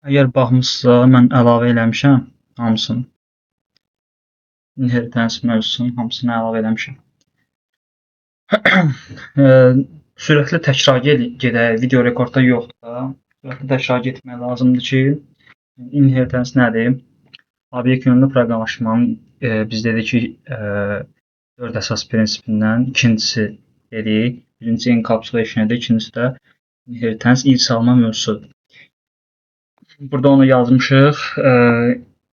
Əgər baxmısınızsa, mən əlavə eləmişəm hamısını. Inheritance mövzusunu hamısını əlavə eləmişəm. Sürətli təkrar gedək. Video rekordda yoxdur da. Sürətli təkrar getmək lazımdır ki, inheritance nədir? Obyekt yönlü proqramlaşmanın biz dedik ki, 4 əsas prinsipindən ikincisi dedik. Birincisi encapsulation'dır, ikincisi də inheritance irs alma mövzusudur. Burada onu yazmışıq.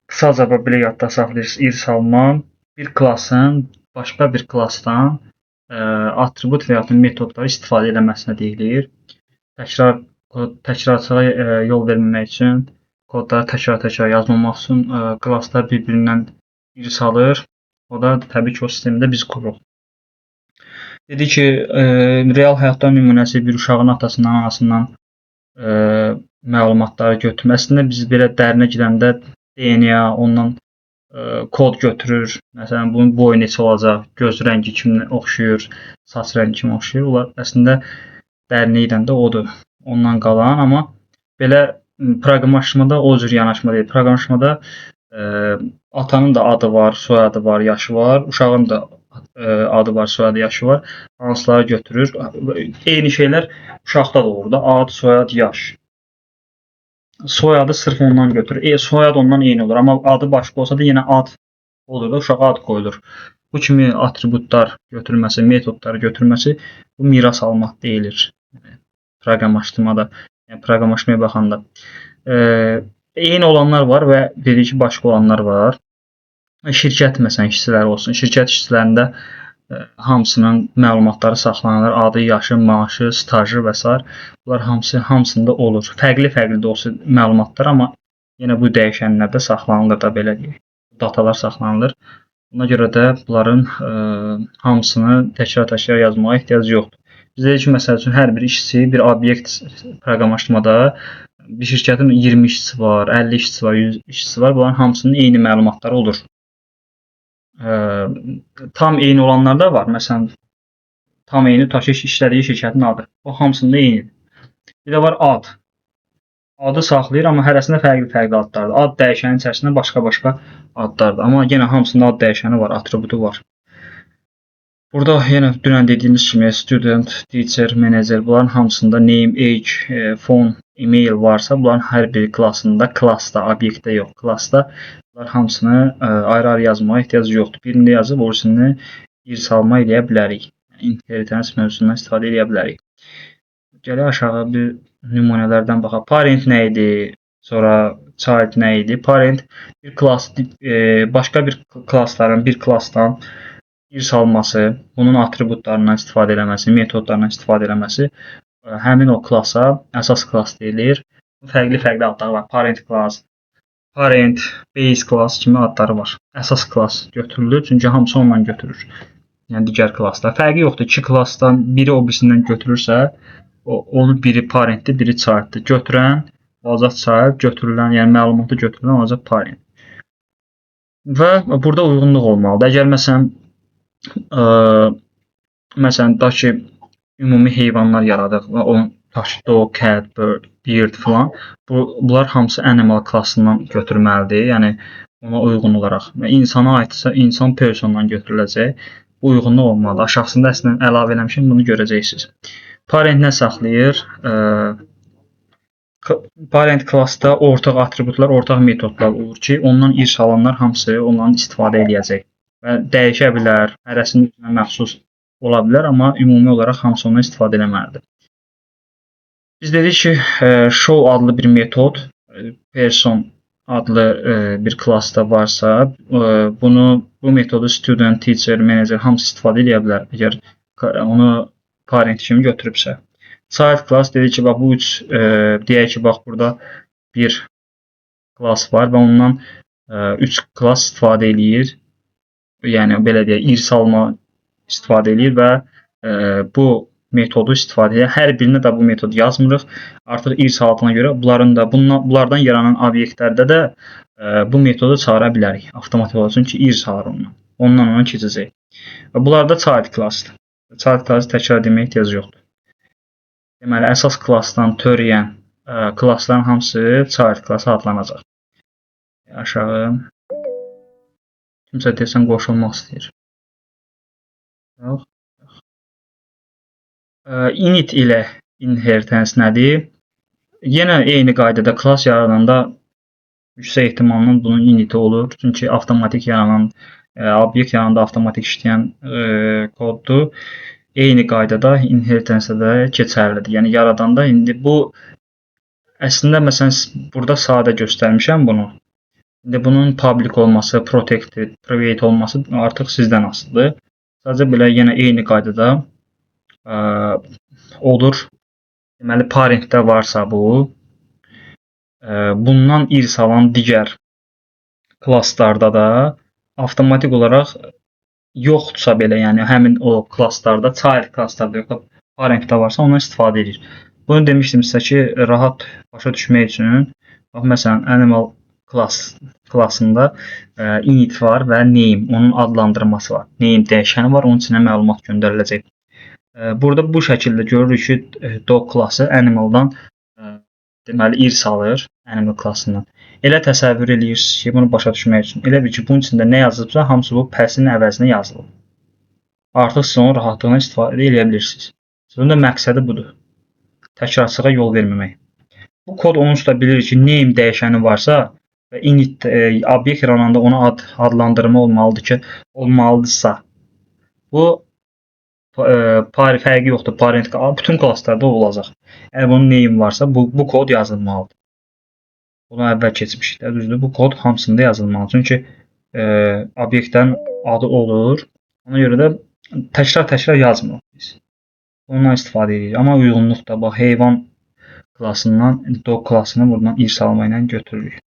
Qısaca belə yadda saxlayırsınız. İrs alma bir klassın başqa bir klassdan atribut və ya metodları istifadə eləməsinə deyilir. Təkrarçılığa yol verməmək üçün, kodları təkrar yazmamaq üçün klasslar bir-birindən irs alır. O da təbii ki, o sistemdə biz qururuq. Dedi ki, real həyatda nümunəsi bir uşağın atasından, anasından məlumatları götürmə. Əslində biz belə dərinə gedəndə DNA ondan kod götürür. Məsələn, bunun boyu neçə olacaq, göz rəngi kimə oxşuyur, saç rəngi kimə oxşuyur. Onlar əslində dərinə gedəndə odur. Ondan qalan, amma belə proqramlaşmada o cür yanaşma deyil. Proqramlaşmada atanın da adı var, soyadı var, yaşı var. Uşağın da adı var, soyadı, yaşı var. Hansıları götürür. Eyni şeylər uşaqda da olur da. Ad, soyad, yaş. Soyadı sırf ondan götürür. Soyad ondan eyni olur. Amma adı başqa olsa da yenə ad olur da, uşağa ad qoyulur. Bu kimi atributlar götürülməsi, metodları götürülməsi bu miras almaq deyilir. Proqramlaşdırmada, yəni proqramlaşmaya baxanda. Eyni olanlar var və dedik ki, başqa olanlar var. Şirkət məsələn işçiləri olsun. Şirkət işçilərində hamısının məlumatları saxlanılır. Adı, yaşı, maaşı, stajı və s. Bunlar hamısında olur. Fərqli də olsa məlumatlar, amma yenə bu dəyişənlərdə saxlanılır da, belə deyək. Datalar saxlanılır. Buna görə də bunların hamısını təkrar yazmağa ehtiyac yoxdur. Biz dedik ki, məsəl üçün hər bir işçi bir obyekt proqramlaşdırmada bir şirkətin 20 işçisi var, 50 işçisi var, 100 işçisi var. Bunların hamısının eyni məlumatları olur. Tam eyni olanlar da var. Məsələn, tam eyni işlədiyi şirkətin adı. O hamısında eynidir. Bir də var ad. Adı saxlayır, amma hərəsində fərqli adlardır. Ad dəyişənin içərisində başqa adlardır. Amma yenə hamısında ad dəyişəni var, atributu var. Burada yenə dünən dediyimiz kimi student, teacher, manager, bunların hamısında name, age, phone, email varsa, bunların hər bir klassında, klassda, obyektdə yox, klassda bunlar hamısını ayrı-ayrı yazmağa ehtiyac yoxdur. Birində yazıb orisini irs alma eləyə bilərik. Inheritance mövzusundan istifadə eləyə bilərik. Gələk aşağı bir nümunələrdən baxaq. Parent nə idi? Sonra child nə idi? Parent bir klass, başqa bir klassların bir klassdan irs alması, bunun atributlarından istifadə eləməsi, metodlarından istifadə eləməsi həmin o klassa əsas klass deyilir. Fərqli adları var. Parent class, parent, base class kimi adları var. Əsas klass götürülür, çünki hamısı ondan götürür. Yəni digər klasslar. Fərqi yoxdur. İki klassdan biri o birisindən götürürsə, onun biri parentdir, biri childdir. Götürən olacaq child, götürülən, yəni məlumatı götürülən olacaq parent. Və burada uyğunluq olmalıdır. Əgər məsələn, da ki, ümumi heyvanlar yaradıq, dog, cat, bird, beard filan, bunlar hamısı animal klassından götürməlidir. Yəni, ona uyğun olaraq. İnsana aidsə, insan persondan götürüləcək. Bu uyğunluq olmalıdır. Aşağısında əslində əlavə eləmişəm, bunu görəcəksiniz. Parent nə saxlayır? Parent klassda ortaq atributlar, ortaq metodlar olur ki, ondan irs alanlar hamısı ondan istifadə edəcək. Və dəyişə bilər, hərəsinin üzrə məxsus ola bilər, amma ümumi olaraq hamısı ondan istifadə etməlidir. Biz dedik ki, show adlı bir metod, person adlı bir klassda varsa, bu metodu student, teacher, manager hamısı istifadə edə bilər, əgər onu parent kimi götürübsə. Child class dedik ki, bax, bu deyək ki, bax, burada bir klass var və ondan 3 klass istifadə edir. Yəni, belə deyək, irs alma istifadə edir və bu metodu istifadə edir. Hər birinə də bu metodu yazmırıq. Artıq irs aldığına görə bunlardan yaranan obyektlərdə də bu metodu çağıra bilərik. Avtomatik olaraq, çünki irs alır ondan. Ondan ona keçəcək. Bunlar da child classdır. Child classı təkrar deməyə ehtiyac yoxdur. Deməli, əsas klassdan törəyən klassların hamısı child klassı adlanacaq. Aşağı kimsə desən qoşulmaq istəyir. Yox. Init ilə inheritance nədir? Yenə eyni qaydada klass yaradanda yüksək ehtimalla bunun initi olur. Çünki avtomatik yaranan obyekt yarananda avtomatik işləyən koddur. Eyni qaydada inheritance-də də keçərlidir. Yəni yaradanda indi bu əslində məsələn burada sadə göstərmişəm bunu. İndi bunun public olması, protected, private olması artıq sizdən asılıdır. Sadəcə belə yenə eyni qaydada olur. Deməli parentdə varsa bu, bundan irs alan digər klasslarda da avtomatik olaraq yoxdursa belə, yəni həmin o klasslarda, child klasslarda yox da parentdə varsa ondan istifadə edir. Bunu demişdim sizə ki, rahat başa düşmək üçün, bax məsələn animal klassında init var və name, onun adlandırması var. Name dəyişəni var, onun içinə məlumat göndəriləcək. Burada bu şəkildə görürük ki, dog klassı animaldan deməli irs alır, animal klassından. Elə təsəvvür edirsiniz ki, bunu başa düşmək üçün. Elə bil ki, bunun içində nə yazılıbsa, hamısı bu pəsin əvəzinə yazılıb. Artıq siz onun rahatlığına istifadə edə bilirsiniz. Bunun da məqsədi budur. Təkrarçılığa yol verməmək. Bu kod onun üstə bilir ki, name dəyişəni varsa və init obyekt yarananda ona adlandırma olmalıdırsa, bu fərqi yoxdur. Parent bütün klasslarda olacaq. Əgər bunun name varsa, bu kod yazılmalıdır. Bunu əvvəl keçmişik də, düzdür? Bu kod hamısında yazılmalıdır. Çünki obyektlərin adı olur. Ona görə də təkrar yazmırıq biz. Ondan istifadə edirik. Amma uyğunluqda bax heyvan klassından dog klassını buradan irs alma ilə götürürük.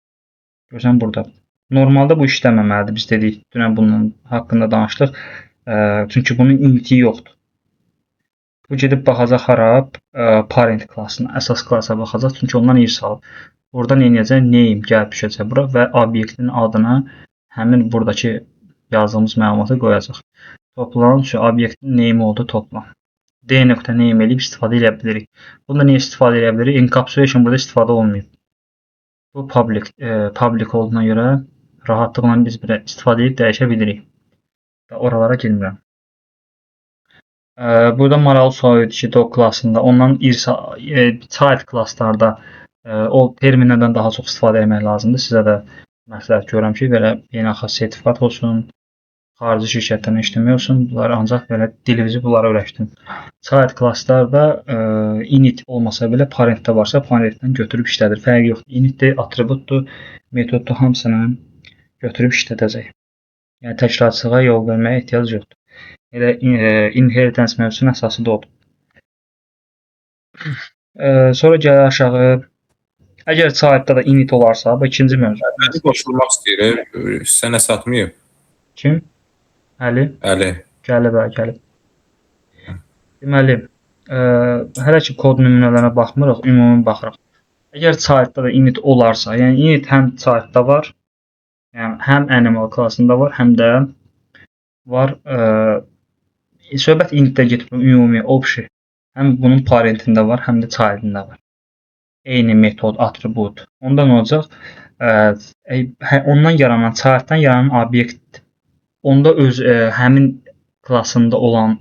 Görürsən burada. Normalda bu işləməməlidir. Biz dedik, dünən bunun haqqında danışdıq. Çünki bunun initi yoxdur. Bu gedib baxacaq hara? Parent klassına, əsas klassa baxacaq. Çünki ondan irs alıb. Buradan eləyəcək name gəlib düşəcək bura və obyektin adına həmin buradakı yazdığımız məlumatı qoyacaq. Toplan şu obyektin name oldu toplan. D.name eləyib istifadə edə bilirik. Bunda niyə istifadə edə bilirik? Encapsulation burada istifadə olmayıb. Bu public olduğuna görə rahatlıqla biz belə istifadə edib dəyişə bilirik. Və oralara girmirəm. Burada maraqlı sual idi ki, dog klassında ondan child klasslarda o terminlərdən daha çox istifadə etmək lazımdır. Sizə də məsləhət görürəm ki, belə beynəlxalq sertifikat olsun, xarici şirkətdən işləmək olsun. Bunlar ancaq belə dilimizi bunlara öyrəşdirin. Child klasslarda init olmasa belə parentdə varsa parentdən götürüb işlədir. Fərqi yoxdur. Initdir, atributdur, metoddur, hamısını götürüb işlədəcək. Yəni təkrarçılığa yol verməyə ehtiyac yoxdur. Elə inheritance mövzusunun əsası da odur. Sonra gəlir aşağı. Əgər childda da init olarsa, bu ikinci mövzu. Əli qoşulmaq istəyir. Sənə satmayıb. Kim? Əli? Əli. Gəlib. Deməli, hələ ki kod nümunələrinə baxmırıq, ümumi baxırıq. Əgər childda da init olarsa, yəni init həm childda var, yəni həm animal klassında var, həm də var söhbət initdə getib ümumi option. Həm bunun parentində var, həm də childində var. Eyni metod, atribut. Onda nə olacaq? Ondan yaranan, childdən yaranan obyekt onda öz həmin klassında olan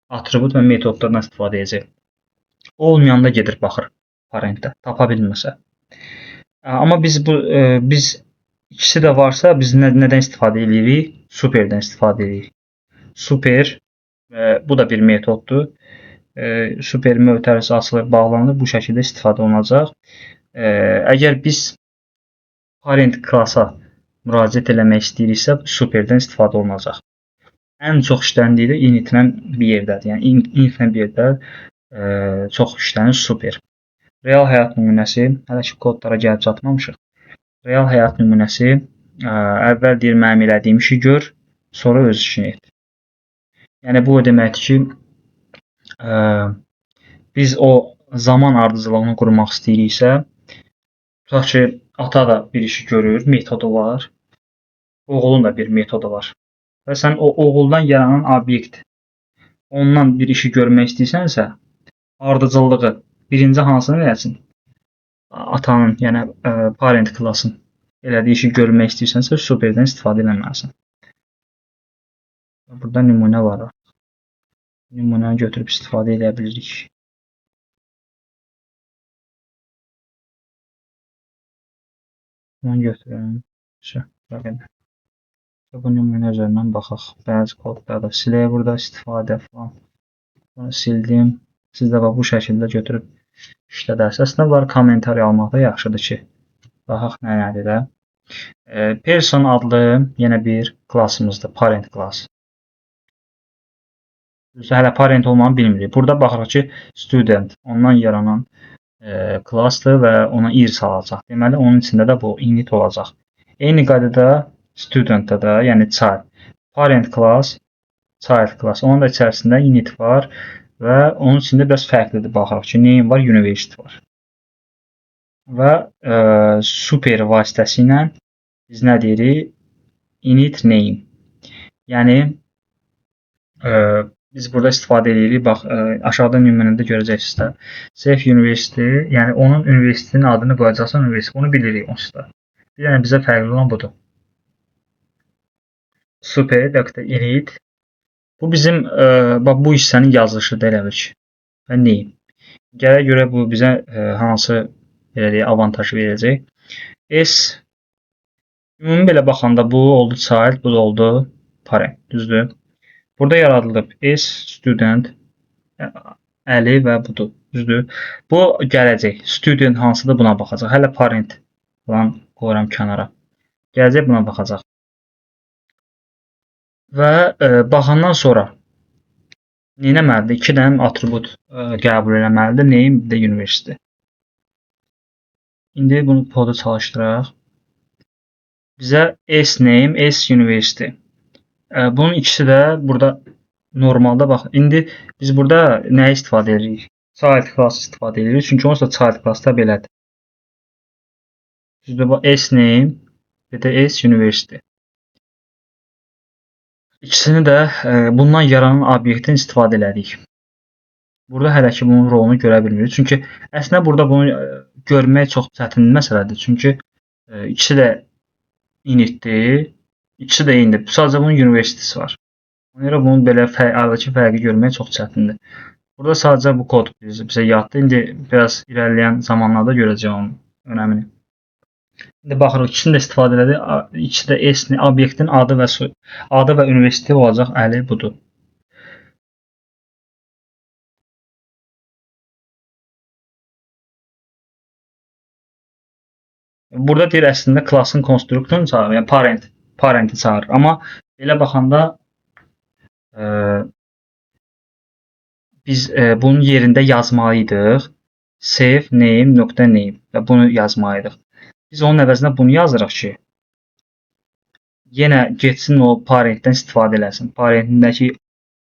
atribut və metodlardan istifadə edəcək. Olmayanda gedir baxır parentdə, tapa bilmirsə. Amma biz ikisi də varsa biz nədən istifadə edirik? Superdən istifadə edirik. Super bu da bir metoddur. Super mötərizə açılır, bağlanır, bu şəkildə istifadə olunacaq. Əgər biz parent klassa müraciət eləmək istəyiriksə, superdən istifadə olunacaq. Ən çox işləndiyi də initlə bir yerdədir. Yəni initlə bir yerdə çox işlənir super. Real həyat nümunəsi, hələ ki kodlara gəlib çatmamışıq. Real həyat nümunəsi əvvəl deyir mənim elədiyim işi gör, sonra öz işini et. Yəni bu o deməkdir ki, biz o zaman ardıcıllığını qurmaq istəyiriksə, tutaq ki, ata da bir işi görür, metodu var. Oğulun da bir metodu var. Və sən o oğuldan yaranan obyekt, ondan bir işi görmək istəyirsənsə, ardıcıllığı birinci hansını eləsin? atanın, yəni parent klassın elədiyi işi görmək istəyirsənsə, superdən istifadə etməlisən. Burada nümunə var. Nümunəni götürüb istifadə edə bilirik. Bunu götürürəm. Bu nümunə üzərindən baxaq. Bəzi kodları da silək burada istifadə falan. Bunu sildim. Siz də bu şəkildə götürüb işlədərsiniz. Əslində bunlar kommentari almaq da yaxşıdır ki, baxaq nədir də. Person adlı yenə bir klassımızdır. Parent klass. Hələ parent olmanı bilmirik. Burada baxırıq ki, student ondan yaranan klassdır və ona irs alacaq. Deməli, onun içində də bu init olacaq. Eyni qaydada studentdə də, yəni child. Parent class, child class. Onun da içərisində init var və onun içində biraz fərqlidir. Baxırıq ki, name var, university var. Və super vasitəsilə biz nə deyirik? Init name. Yəni biz burada istifadə edirik. Bax, aşağıda nümunədə görəcəksiniz də. Save university, yəni onun universitetinin adını qoyacaqsan universitet. Onu bilirik onsuz da. Bir dənə bizə fərqli olan budur. Super.init. Bu bizim bax bu hissənin yazılışıdır elə bil ki. Və name. Gələk görə bu bizə hansı belə deyək, avantajı verəcək. S ümumi belə baxanda bu oldu child, bu da oldu parent, düzdür? Burada yaradılıb S student əli və budur, düzdür? Bu gələcək. Student hansıdır buna baxacaq. Hələ parent falan qoyuram kənara. Gələcək buna baxacaq. Və baxandan sonra nə etməlidir? 2 dənə atribut qəbul etməlidir. Name və university. İndi bunu kodu çalışdıraq. Bizə S name, S university. Bunun ikisi də burada normalda bax. İndi biz burada nəyi istifadə edirik? Child class istifadə edirik. Çünki onsuz da child class-da belədir. Düzdür, bu S name və də S university. İkisini də bundan yaranan obyektin istifadə elədik. Burada hələ ki bunun rolunu görə bilmirik. Çünki əslində burada bunu görmək çox çətin məsələdir. Çünki ikisi də initdir. İkisi də eynidir. Sadəcə bunun universitesi var. Ona görə bunun belə aradakı fərqi görmək çox çətindir. Burada sadəcə bu kod bizə yaddır. İndi biraz irəliləyən zamanlarda görəcəyik onun önəmini. İndi baxırıq, ikisini də istifadə elədik. İkisi də S obyektin adı və universiteti olacaq. Əli budur. Burada deyir əslində klassın konstruktorunu çağırır, yəni parenti çağırır. Amma belə baxanda biz bunun yerində yazmalıydıq. Save name.name və bunu yazmalıydıq. Biz onun əvəzinə bunu yazırıq ki, yenə getsin o parentdən istifadə eləsin. Parentindəki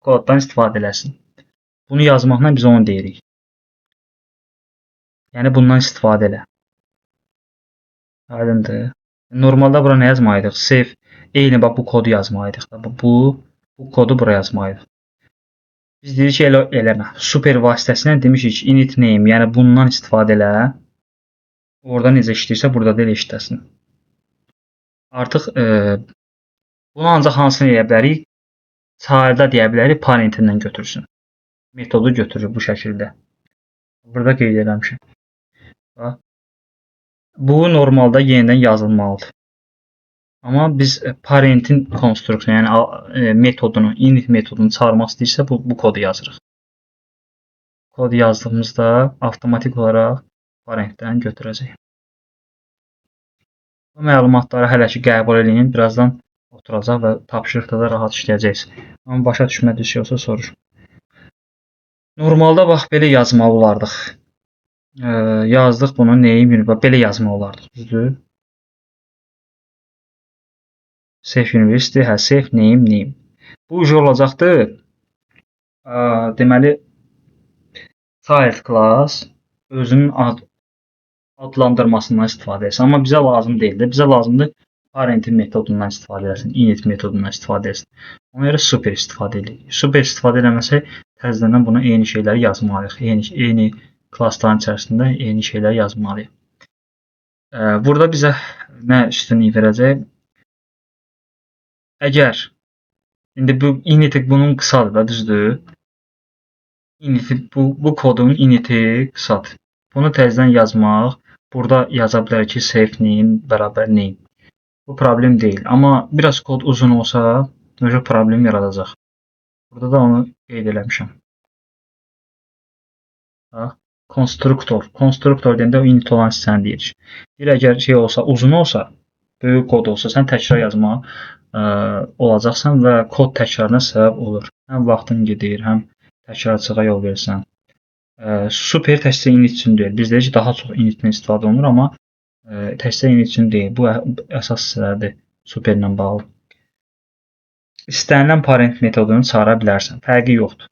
koddan istifadə eləsin. Bunu yazmaqla biz onu deyirik. Yəni bundan istifadə elə. Aydındır. Normalda bura nə yazmalıydıq? Save. Eyni bax bu kodu yazmalıydıq. Bu kodu bura yazmalıydıq. Biz deyirik ki, eləmə. Super vasitəsilə demişik ki, init name, yəni bundan istifadə elə. Orada necə işləyirsə, burada da elə işləsin. Artıq bunu ancaq hansını deyə bilərik? Child'a deyə bilərik, parentindən götürsün. Metodu götürür bu şəkildə. Burada qeyd eləmişəm. Bax. Bu normalda yenidən yazılmalıdır. Amma biz parentin konstruksiyonu, yəni metodunu, init metodunu çağırmaq istəyirsə bu kodu yazırıq. Kodu yazdığımızda avtomatik olaraq parentdən götürəcək. Bu məlumatları hələ ki qəbul edin, birazdan oturacaq və tapşırıqda da rahat işləyəcəksiniz. Amma başa düşmədiyiniz şey olsa soruşun. Normalda bax belə yazmalı olardıq. Yazdıq bunu name, belə yazmalı olardıq, düzdür? Save university, save name. Bu ucu olacaqdır. Deməli, child class özünün adlandırmasından istifadə etsin. Amma bizə lazım deyil. Bizə lazımdır parentin metodundan istifadə etsin, init metodundan istifadə etsin. Ona görə super istifadə edirik. Super istifadə eləməsək, təzədən buna eyni şeyləri yazmalıyıq. Eyni klassların içərisində eyni şeyləri yazmalıyıq. Burada bizə nə üstünlük verəcək? Əgər indi bu init bunun qısadır da, düzdür? Init bu kodun initi qısadır. Bunu təzədən yazmaq, burada yaza bilərik ki, safe name bərabər name. Bu problem deyil. Amma biraz kod uzun olsa, problem yaradacaq. Burada da onu qeyd eləmişəm. Bax, konstruktor. Konstruktor deyəndə o init olan hissəni deyir. Bir əgər şey olsa, uzun olsa, böyük kod olsa, sən təkrar yazmağa olacaqsan və kod təkrarına səbəb olur. Həm vaxtın gedir, həm təkrarçılığa yol verirsən. Super təkcə init üçün deyil. Biz deyirik ki, daha çox initdən istifadə olunur, amma təkcə init üçün deyil. Bu əsas hissələrdir superlə bağlı. İstənilən parent metodunu çağıra bilərsən. Fərqi yoxdur.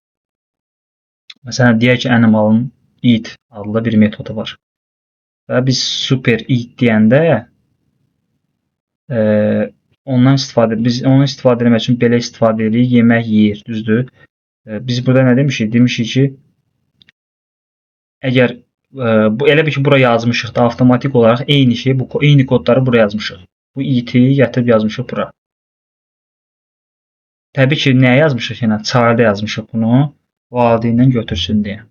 Məsələn, deyək ki, animalın it adlı bir metodu var. Və biz super it deyəndə ondan biz onu istifadə etmək üçün belə istifadə edirik. Yemək yeyir, düzdür? Biz burada nə demişik? Demişik ki, əgər elə bir ki, bura yazmışıq da, avtomatik olaraq eyni kodları bura yazmışıq. Bu it-i gətirib yazmışıq bura. Təbii ki, nəyə yazmışıq yenə? Çağrıda yazmışıq bunu. Valideyndən götürsün deyə.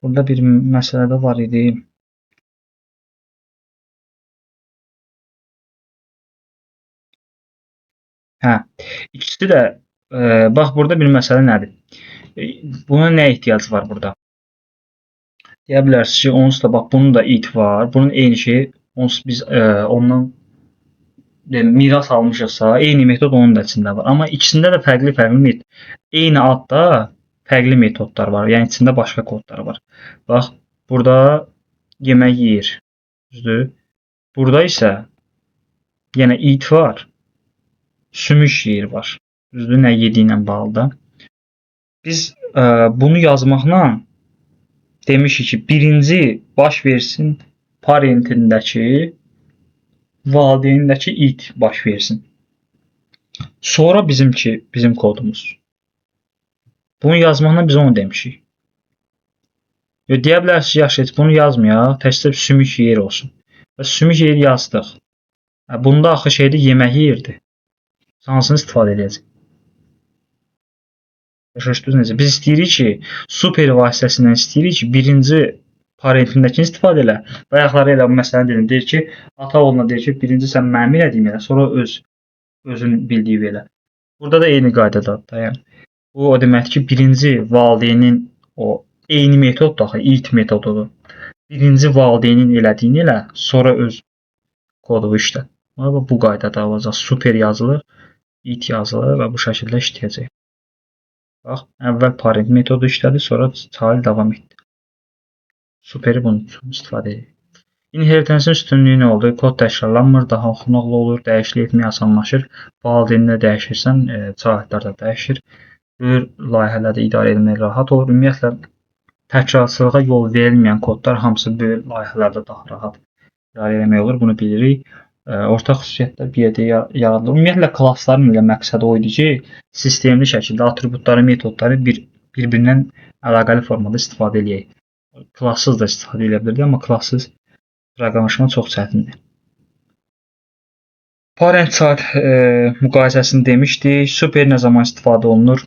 Burada bir məsələ də var idi. İkisi də bax, burada bir məsələ nədir? Buna nə ehtiyac var burada? Deyə bilərsiniz ki, onsuz da bax, bunun da it var. Bunun eyni şeyi, onsuz biz ondan miras almışıqsa, eyni metod onun da içində var. Amma ikisində də fərqli metod. Eyni adda fərqli metodlar var. Yəni içində başqa kodlar var. Bax, burada yemək yeyir. Düzdür? Burada isə yenə it var. Sümük yeyir var. Düzdür? Nə yediyi ilə bağlı da. Biz bunu yazmaqla demişik ki, birinci baş versin parentindəki valideynindəki it baş versin. Sonra bizim kodumuz. Bunu yazmaqla biz onu demişik. Deyə bilərsiniz, yaxşı, heç bunu yazmayaq, təkcə sümük yeyir olsun. Və sümük yeyir yazdıq. Bunda axı şeydə yemək yeyirdi. Hansını istifadə edəcək? Başa necə? Biz istəyirik ki, super vasitəsindən istəyirik ki, birinci parentindəkini istifadə elə. Bayaqları elə bu məsələni dedim. Deyir ki, ata oğluna deyir ki, birinci sən mənim elədiyimi elə, sonra özün bildiyi elə. Burada da eyni qaydadadır da, yəni. Bu o deməkdir ki, birinci valideynin o eyni metoddur axı, it metodudur. Birinci valideynin elədiyini elə, sonra öz kodu işlə. Bu qaydada olacaq. Super yazılır, it yazılır və bu şəkildə işləyəcək. Bax, əvvəl parent metodu işlədi, sonra child davam etdi. Superi bunun üçün istifadə edir. Inheritance-in üstünlüyü nə oldu? Kod təkrarlanmır, daha oxunaqlı olur, dəyişiklik etmək asanlaşır. Valideynlə dəyişirsən, childlar da dəyişir. Böyük layihələrdə idarə etmək rahat olur. Ümumiyyətlə, təkrarçılığa yol verilməyən kodlar hamısı böyük layihələrdə daha rahat idarə etmək olur. Bunu bilirik. Ortaq xüsusiyyətlər bir yerdə yaradılır. Ümumiyyətlə, klassların ilə məqsədi o idi ki, sistemli şəkildə atributları, metodları bir-birindən əlaqəli formada istifadə edək. Klasssız da istifadə edə bilirdi, amma klasssız proqramlaşma çox çətindir. Parent-child müqayisəsini demişdik. Super nə zaman istifadə olunur?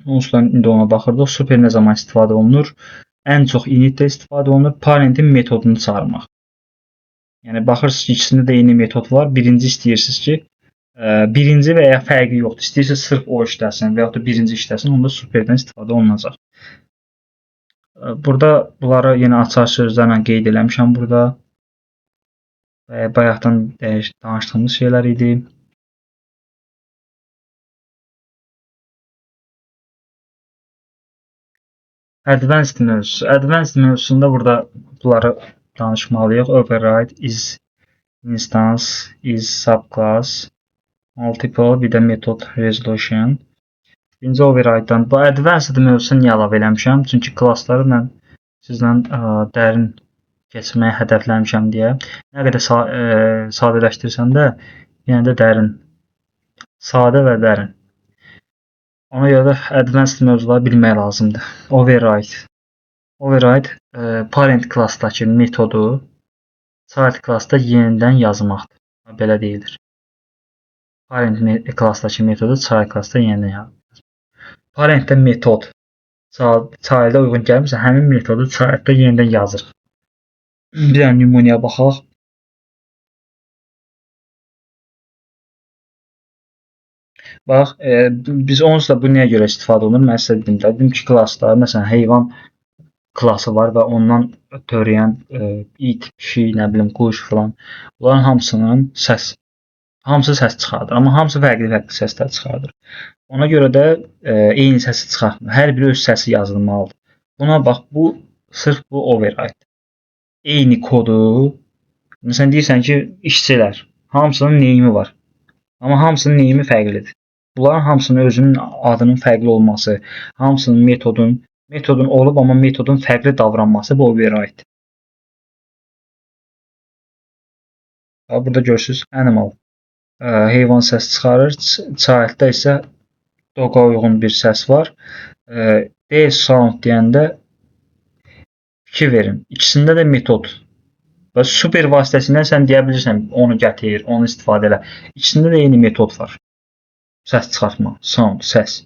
Onsuz da indi ona baxırdıq. Super nə zaman istifadə olunur? Ən çox initdə istifadə olunur. Parentin metodunu çağırmaq. Yəni, baxırsınız ki, ikisində də eyni metod var. Birinci istəyirsiniz ki, birinci və ya fərqi yoxdur. İstəyirsiniz sırf o işləsin və yaxud da birinci işləsin, onda superdən istifadə olunacaq. Burada bunları yenə açar sözlərlə qeyd eləmişəm burada. Bayaqdan danışdığımız şeylər idi. Advanced mövzusu. Advanced mövzusunda burada bunları danışmalıyıq. Override, is instance, is subclass, multiple, bir də method resolution. Birinci override-dan. Bu advanced mövzusunu niyə əlavə eləmişəm? Çünki klassları mən sizlə dərin keçməyə hədəfləmişəm deyə. Nə qədər sadələşdirsəm də, yenə də dərin. Sadə və dərin. Ona görə də advanced mövzuları bilmək lazımdır. Override parent klassdakı metodu child klassda yenidən yazmaqdır. Belə deyilir. Parent klassdakı metodu child klassda yenidən yazmaqdır. Parentdə metod child'a uyğun gəlmirsə, həmin metodu child'da yenidən yazırıq. Bir dənə nümunəyə baxaq. Bax, biz onsuz da bu nəyə görə istifadə olunur? Mən sizə dedim ki, klassda, məsələn, heyvan klassı var və ondan törəyən it, pişik, nə bilim, quş filan. Bunların hamısının hamısı səs çıxardır, amma hamısı fərqli-fərqli səslər çıxardır. Ona görə də eyni səsi çıxartmır. Hər biri öz səsi yazılmalıdır. Buna bax, sırf bu override. Eyni kodu, məsələn, deyirsən ki, işçilər, hamısının neyimi var. Amma hamısının neyimi fərqlidir. Bunların hamısının özünün adının fərqli olması, hamısının metodun olub, amma metodun fərqli davranması bu override. Burada görürsünüz, animal heyvan səs çıxarır, child'da isə dog'a uyğun bir səs var. D sound deyəndə fikir verin. İkisində də metod. Və super vasitəsindən sən deyə bilirsən, onu gətir, onu istifadə elə. İkisində də eyni metod var. Səs çıxartma, sound, səs.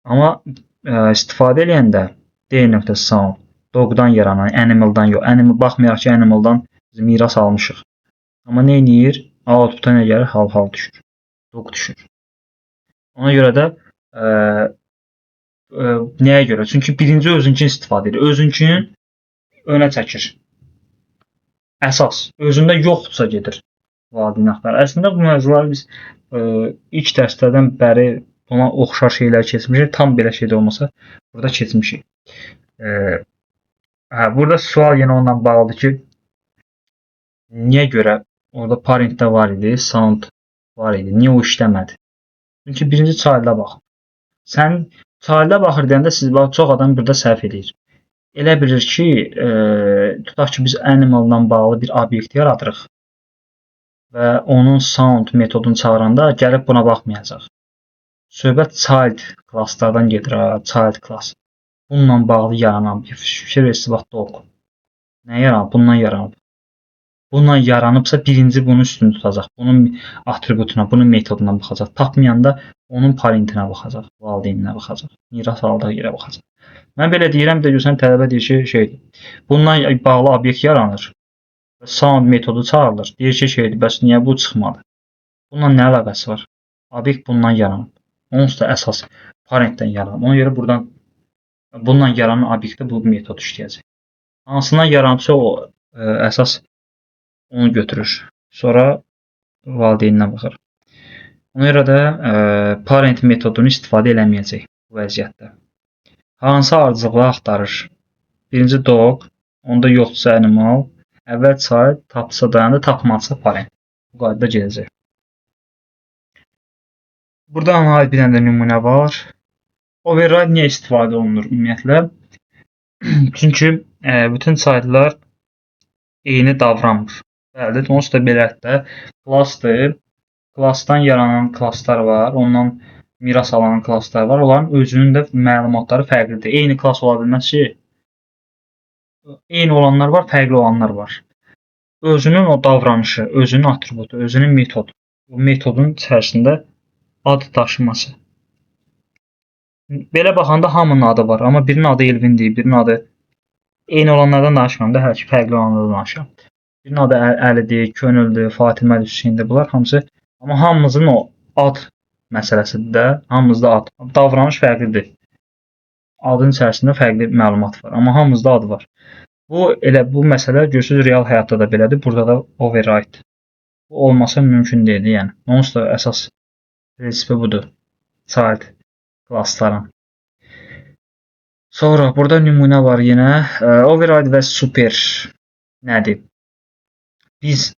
Amma istifadə eləyəndə D.sound, dog'dan yaranan, animal'dan yox. Animal baxmayaraq ki, animal'dan biz miras almışıq. Amma nə edir? Output'a nə gəlir? Hal düşür. Dog düşür. Ona görə də nəyə görə? Çünki birinci özünkünü istifadə edir. Özünkünü önə çəkir. Əsas. Özündə yoxdursa gedir. Valideyn axtarır. Əslində bu mövzuları biz ilk dərslərdən bəri ona oxşar şeylər keçmişik. Tam belə şey də olmasa burada keçmişik. Burada sual yenə onunla bağlıdır ki, niyə görə orada parentdə var idi, sound var idi. Niyə o işləmədi? Çünki birinci child'a bax. Sən child'a baxır deyəndə çox adam burada səhv edir. Elə bilir ki, tutaq ki, biz animal'dan bağlı bir obyekt yaradırıq və onun sound metodunu çağıranda gəlib buna baxmayacaq. Söhbət child klasslardan gedir, child class. Bununla bağlı yaranan bir fikir versin, bax, dog. Nə yaranıb? Bundan yaranıb. Bundan yaranıbsa birinci bunun üstünü tutacaq. Bunun atributuna, bunun metoduna baxacaq. Tapmayanda onun parentinə baxacaq, valideyninə baxacaq. Miras aldığı yerə baxacaq. Mən belə deyirəm də görsən tələbə deyir ki, bundan bağlı obyekt yaranır. Sound metodu çağırılır. Deyir ki, bəs niyə bu çıxmadı? Bununla nə əlaqəsi var? Obyekt bundan yaranıb. Onsuz da əsas parentdən yaranıb. Ona görə buradan bundan yaranan obyektdə bu metod işləyəcək. Hansından yaranıbsa o əsas onu götürür. Sonra valideyninə baxır. Ona görə də parent metodunu istifadə eləməyəcək bu vəziyyətdə. Hansı ardıcılığı axtarır? Birinci dog, onda yoxdursa animal, əvvəl child, tapsa dayandı, tapmazsa parent. Bu qaydada gedəcək. Burada analiz bir dənə də nümunə var. Override niyə istifadə olunur ümumiyyətlə? Çünki bütün child'lar eyni davranmır. Bəli, onsuz da belədir. Klassdır. Klassdan yaranan klasslar var, ondan miras alan klasslar var. Onların özünün də məlumatları fərqlidir. Eyni klass ola bilməz ki, eyni olanlar var, fərqli olanlar var. Özünün o davranışı, özünün atributu, özünün metodu. Bu metodun içərisində ad daşıması. Belə baxanda hamının adı var, amma birinin adı Elvindir, birinin adı eyni olanlardan danışmıram da, hər ki fərqli olanlardan danışıram. Birinin adı Əlidir, Könüldür, Fatimədir, Hüseyndir. Bunlar hamısı, amma hamımızın o ad məsələsidir də, hamımızda ad. Davranış fərqlidir. Adın içərisində fərqli məlumat var, amma hamımızda ad var. Bu məsələ görürsünüz real həyatda da belədir. Burada da override. Bu olmasa mümkün deyil, yəni. Onsuz da əsas prinsipi budur. Child klassların. Sonra burada nümunə var yenə. Override və super nədir? Biz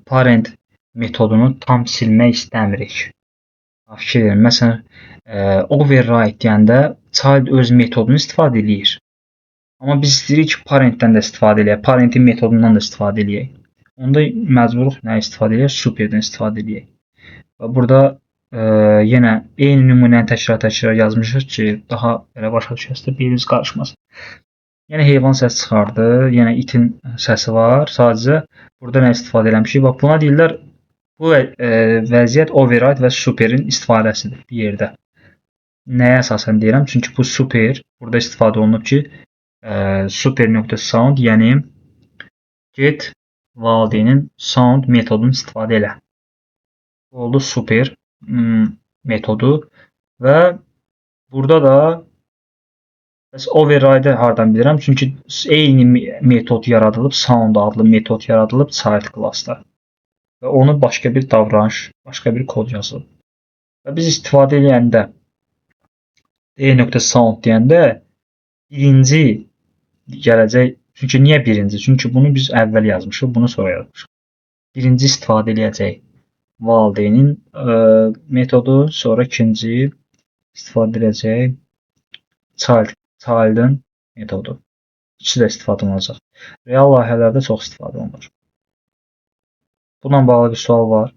parent metodunu tam silmək istəmirik. Fikir verin. Məsələn, override deyəndə child öz metodunu istifadə edir. Amma biz istəyirik ki, parentdən də istifadə eləyək, parentin metodundan da istifadə eləyək. Onda məcburuq nə istifadə eləyək? Superdən istifadə eləyək. Və burada yenə eyni nümunəni təkrar yazmışıq ki, daha belə başa düşəsiniz, biriniz qarışmasın. Yenə heyvan səs çıxardı, yenə itin səsi var. Sadəcə burada nə istifadə eləmişik? Bax, buna deyirlər, bu vəziyyət override və superin istifadəsidir bir yerdə. Nəyə əsasən deyirəm? Çünki bu super burada istifadə olunub ki, super.sound, yəni get valideynin sound metodunu istifadə elə. Bu oldu super metodu və burada da override hardan bilirəm? Çünki eyni metod yaradılıb, sound adlı metod yaradılıb child classda və onu başqa bir davranış, başqa bir kod yazılıb. Və biz istifadə edəndə d.sound deyəndə birinci gələcək. Çünki niyə birinci? Çünki bunu biz əvvəl yazmışıq, bunu sonra yazmışıq. Birinci istifadə edəcək valideynin metodu, sonra ikinci istifadə edəcək child'ın metodu. İkisi də istifadə olunacaq. Real layihələrdə çox istifadə olunur. Bununla bağlı bir sual var.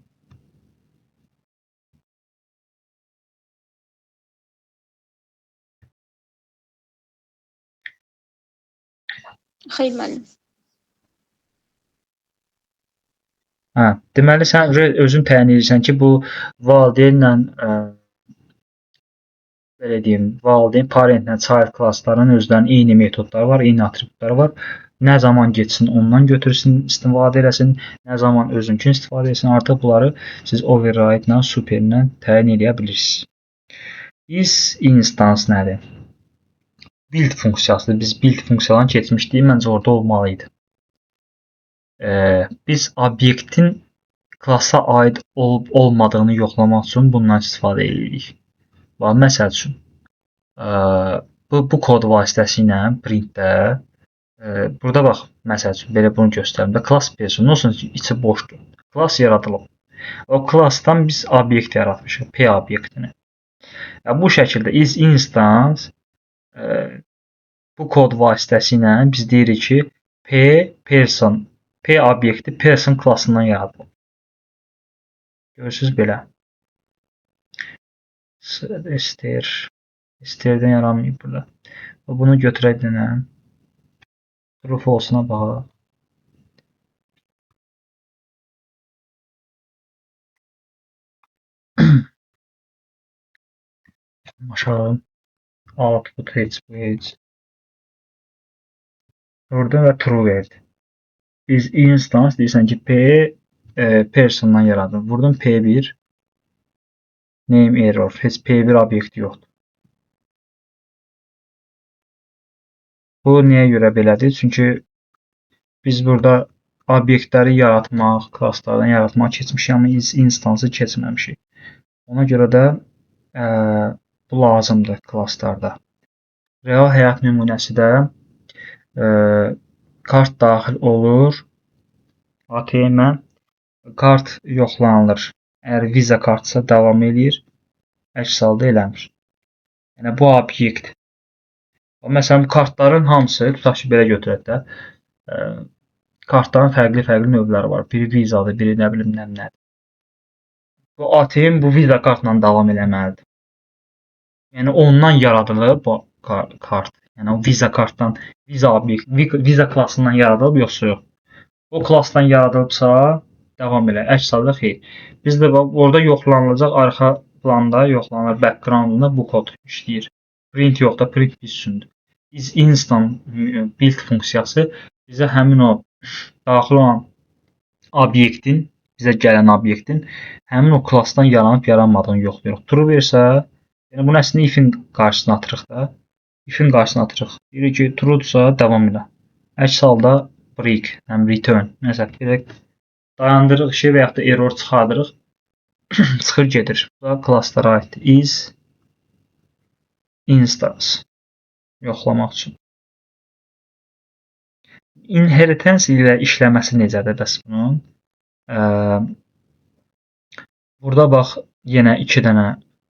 Xeyr, müəllim. Deməli sən özün təyin edirsən ki, bu valideynlə belə deyim, valideyn parentlə child klassların özlərinin eyni metodları var, eyni atributları var. Nə zaman getsin ondan götürsün, istifadə eləsin, nə zaman özünkünü istifadə etsin. Artıq bunları siz override ilə, super ilə təyin edə bilirsiniz. Is instance nədir? Build funksiyasıdır. Biz build funksiyalarını keçmişdik, məncə orada olmalı idi. Biz obyektin klassa aid olub-olmadığını yoxlamaq üçün bundan istifadə edirik. Məsəl üçün, bu kod vasitəsilə printdə burada bax, məsəl üçün, belə bunu göstərim də, class person, olsun ki, içi boşdur. Class yaradılıb. O classdan biz obyekt yaratmışıq, P obyektini. Bu şəkildə is instance bu kod vasitəsilə biz deyirik ki, P obyekti person klassından yaradılıb. Görürsünüz belə. Str-dən yaranmayıb burada. Bunu götürək denəm. True false-una baxaq. Aşağı output heç. Burada və true verdi. Is instance deyirsən ki, persondan yaradılıb. Vurdum P1. Name error. Heç P1 obyekti yoxdur. Bu niyə görə belədir? Çünki biz burada obyektləri yaratmaq, klasslardan yaratmaq keçmişik, amma is instansı keçməmişik. Ona görə də bu lazımdır klasslarda. Real həyat nümunəsi də kart daxil olur. ATM-ə kart yoxlanılır. Əgər Visa kartsa davam eləyir, əks halda eləmir. Yəni bu obyekt. Məsələn, kartların hamısı, tutaq ki, belə götürək də, kartların fərqli növləri var. Biri Visa-dır, biri nə bilim nədir. Bu ATM bu Visa kartla davam eləməlidir. Yəni ondan yaradılıb bu kart. Yəni o Visa kartdan, Visa klassından yaradılıb yoxsa yox. O klassdan yaradılıbsa davam elə. Əks halda xeyr. Bizdə orada yoxlanılacaq, arxa planda yoxlanılır, backgroundunda bu kod işləyir. Print yox da, print biz üçündür. Is instant build funksiyası bizə həmin o daxil olan obyektin, bizə gələn obyektin həmin o klassdan yaranıb yaranmadığını yoxlayırıq. True versə, yəni bunu əslində if-in qarşısına atırıq da. If-in qarşısına atırıq. Deyirik ki, true-dursa davam elə. Əks halda break, yəni return. Məsələn, belə dayandırıq şey və yaxud da error çıxardırıq. Çıxır gedir. Bu da klasslara aiddir. Is instance yoxlamaq üçün. Inheritance ilə işləməsi necədir bəs bunun? Burada bax, yenə 2 dənə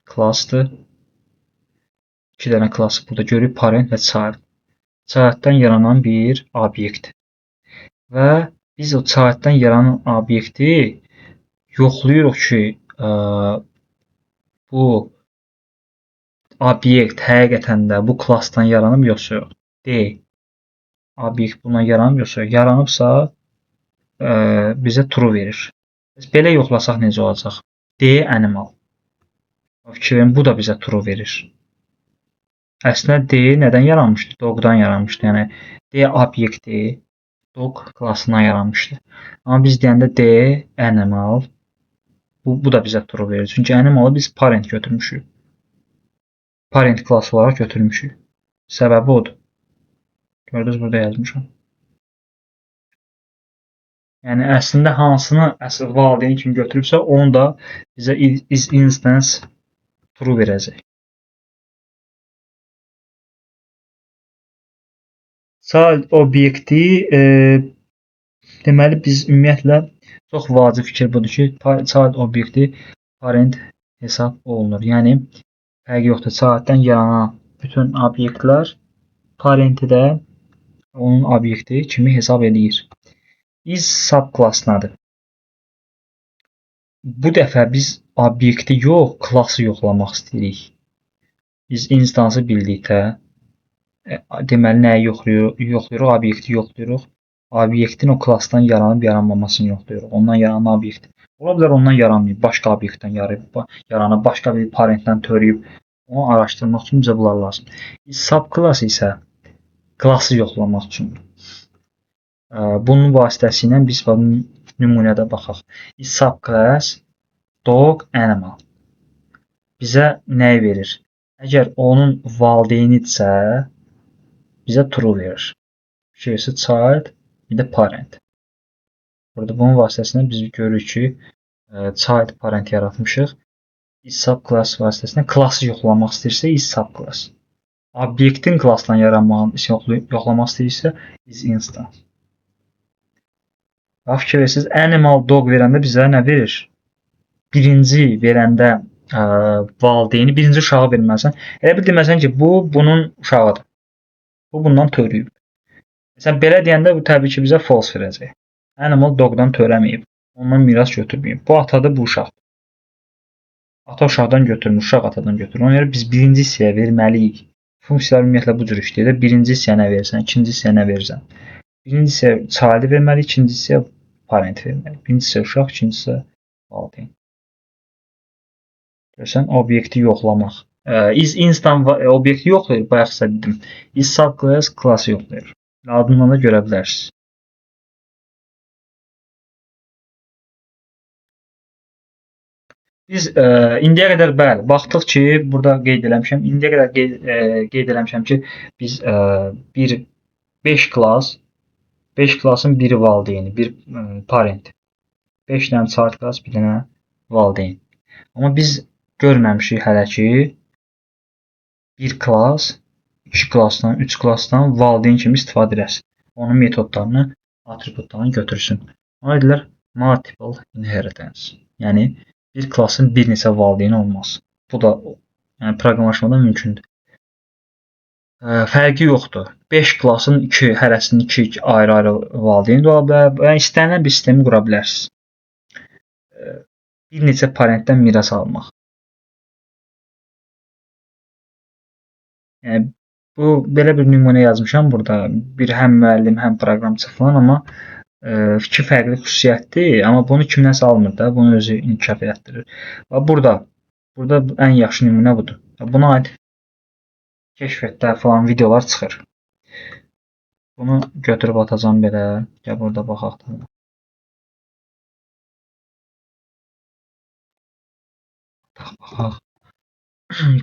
klassdır. 2 dənə klassı burada görürük, parent və child. Childdən yaranan bir obyekt. Və biz o childdən yaranan obyekti yoxlayırıq ki, bu obyekt həqiqətən də bu klassdan yaranıb yoxsa yox? Deyil. Obyekt bundan yaranıb yoxsa yox? Yaranıbsa bizə true verir. Belə yoxlasaq necə olacaq? D animal. Fikir verin, bu da bizə true verir. Əslində D nədən yaranmışdı? Dog'dan yaranmışdı. Yəni D obyekti dog klassından yaranmışdı. Amma biz deyəndə D animal bu da bizə true verir. Çünki animalı biz parent götürmüşük. Parent klass olaraq götürmüşük. Səbəbi odur. Gördünüz, burada yazmışam. Yəni əslində hansını əsl valideyn kimi götürübsə, onu da bizə is instance true verəcək. Child obyekti deməli biz ümumiyyətlə çox vacib fikir budur ki, child obyekti parent hesab olunur. Yəni fərqi yoxdur. Childdən yaranan bütün obyektlər parenti də onun obyekti kimi hesab edir. Is subklassınadır. Bu dəfə biz obyekti yox, klassı yoxlamaq istəyirik. Biz instansı bildikdə deməli nəyi yoxlayırıq? Obyekti yoxlayırıq. Obyektin o klassdan yaranıb yaranmamasını yoxlayırıq. Ondan yaranan obyekt. Ola bilər ondan yaranmayıb, başqa obyektdən yaranıb, başqa bir parentdən törəyib. Onu araşdırmaq üçün bizə bunlar lazım. Subklass isə klassı yoxlamaq üçün. Bunun vasitəsilə biz nümunədə baxaq. Subclass dog animal bizə nəyi verir? Əgər onun valideynidirsə, bizə true verir. İkincisi child, bir də parent. Burada bunun vasitəsilə biz görürük ki, child parent yaratmışıq. Is subclass vasitəsilə klassı yoxlamaq istəyirsə, is subclass. Obyektin klassdan yaranmağını yoxlamaq istəyirsə, is instance. Fikir verirsiniz, animal dog verəndə bizə nə verir? Birinci verəndə valideyni birinci uşağı verməlisən. Elə bil deməsən ki, bu bunun uşağıdır. Bu bundan törəyib. Məsələn, belə deyəndə bu təbii ki, bizə false verəcək. Animal dogdan törəməyib. Ondan miras götürməyib. Bu atadır, bu uşaqdır. Ata uşaqdan götürmür, uşaq atadan götürür. Ona görə biz birinci hissəyə verməliyik. Funksiyalar ümumiyyətlə bu cür işləyir. Birinci hissəyə nə verirsən, ikinci hissəyə nə verirsən. Birinci hissəyə child'i verməliyik, ikinci hissəyə parent verməliyik. Birinci hissə uşaq, ikinci hissə valideyn. Görürsən, obyekti yoxlamaq. Is instant obyekti yoxlayır, bayaqsa dedim. Is subclass klassı yoxlayır. Adından da görə bilərsiniz. Biz indiyə qədər bəli, baxdıq ki, burada qeyd eləmişəm. İndiyə qədər qeyd eləmişəm ki, biz 5 klassın biri valideyni, bir parent. 5 dənə child class, bir dənə valideyn. Amma biz görməmişik hələ ki, bir klass 2 klassdan, 3 klassdan valideyn kimi istifadə edəsin. Onun metodlarını, atributlarını götürsün. Ona deyirlər multiple inheritance. Yəni bir klassın bir neçə valideyni olmaz. Bu da yəni proqramlaşmada mümkündür. Fərqi yoxdur. 5 klassın hərəsinin 2 ayrı-ayrı valideyni də ola bilər. Yəni istənilən bir sistemi qura bilərsiniz. Bir neçə parentdən miras almaq. Yəni bu belə bir nümunə yazmışam burada. Bir həm müəllim, həm proqramçı falan, amma iki fərqli xüsusiyyətdir, amma bunu kimdənsə almır da, bunu özü inkişaf etdirir. Burada ən yaxşı nümunə budur. Buna aid keşfətlər falan videolar çıxır. Bunu götürüb atacağam belə. Gəl burada baxaq da. Baxaq.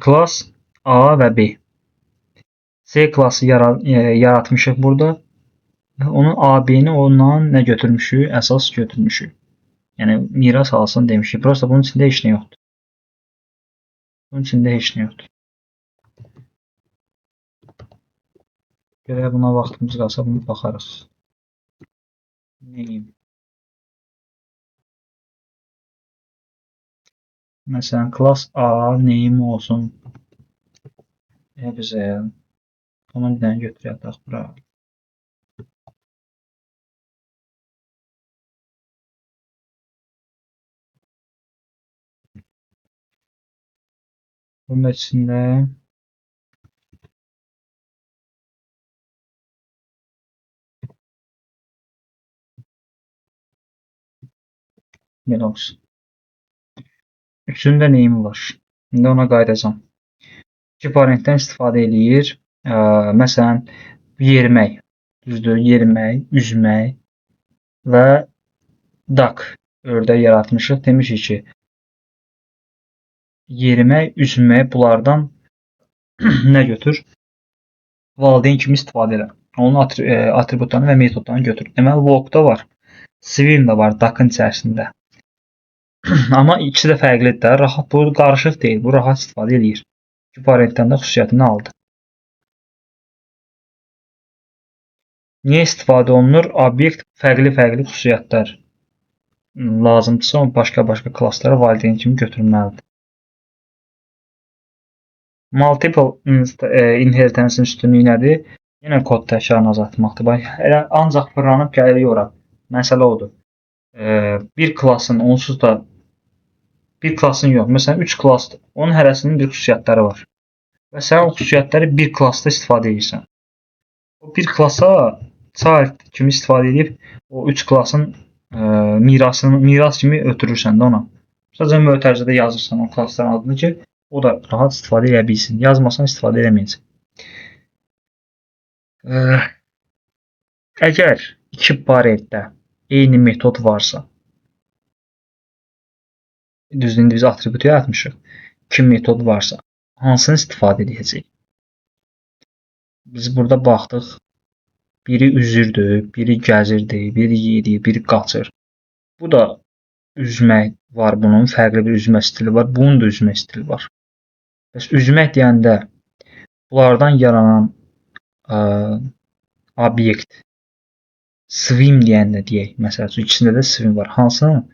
Klass A və B. C klassı yaratmışıq burada. Onun AB-ni ondan nə götürmüşük? Əsas götürmüşük. Yəni miras alsın demişik. Prosta bunun içində heç nə yoxdur. Bunun içində heç nə yoxdur. Görə buna vaxtımız qalsa bunu baxarıq. Neyim? Məsələn, klass A neyim olsun? Bizə onu bir dənə götürək bura. Bunun içində belə olsun. Üçündə neyim var? İndi ona qayıdacağam. İki parentdən istifadə eləyir. Məsələn, yerimək, düzdür, yerimək, üzmək və duck ördək yaratmışıq. Demişik ki, yerimək, üzmək bunlardan nə götür? Valideyn kimi istifadə elə. Onun atributlarını və metodlarını götür. Deməli, walk-da var. Swim də var duck-ın içərisində. Amma ikisi də fərqlidir də. Rahat, bu qarışıq deyil. Bu rahat istifadə edir. İki parentdən də xüsusiyyətini aldı. Niyə istifadə olunur? Obyekt fərqli xüsusiyyətlər lazımdırsa, o başqa klasslara valideyn kimi götürülməlidir. Multiple inheritance-in üstünlüyü nədir? Yenə kod təkrarını azaltmaqdır. Ancaq fırlanıb gəlirik ora. Məsələ odur. Bir klassın onsuz da bir klassın yox. Məsələn, 3 klassdır. Onun hərəsinin bir xüsusiyyətləri var. Və sən o xüsusiyyətləri bir klassda istifadə edirsən. O bir klassa child kimi istifadə edib o 3 klassın miras kimi ötürürsən də ona. Sadəcə mötərizədə yazırsan o klassların adını ki, o da rahat istifadə edə bilsin. Yazmasan istifadə edəməyəcək. Əgər iki parentdə eyni metod varsa, düzdür, indi biz atributu yaratmışıq. İki metod varsa, hansını istifadə edəcəyik? Biz burada baxdıq. Biri üzürdür, biri gəzirdi, biri yedir, biri qaçır. Bu da üzmək var bunun. Fərqli bir üzmə stili var. Bunun da üzmə stili var. Bəs üzmək deyəndə bunlardan yaranan obyekt swim deyəndə deyək. Məsələn, ikisində də swim var. Hansını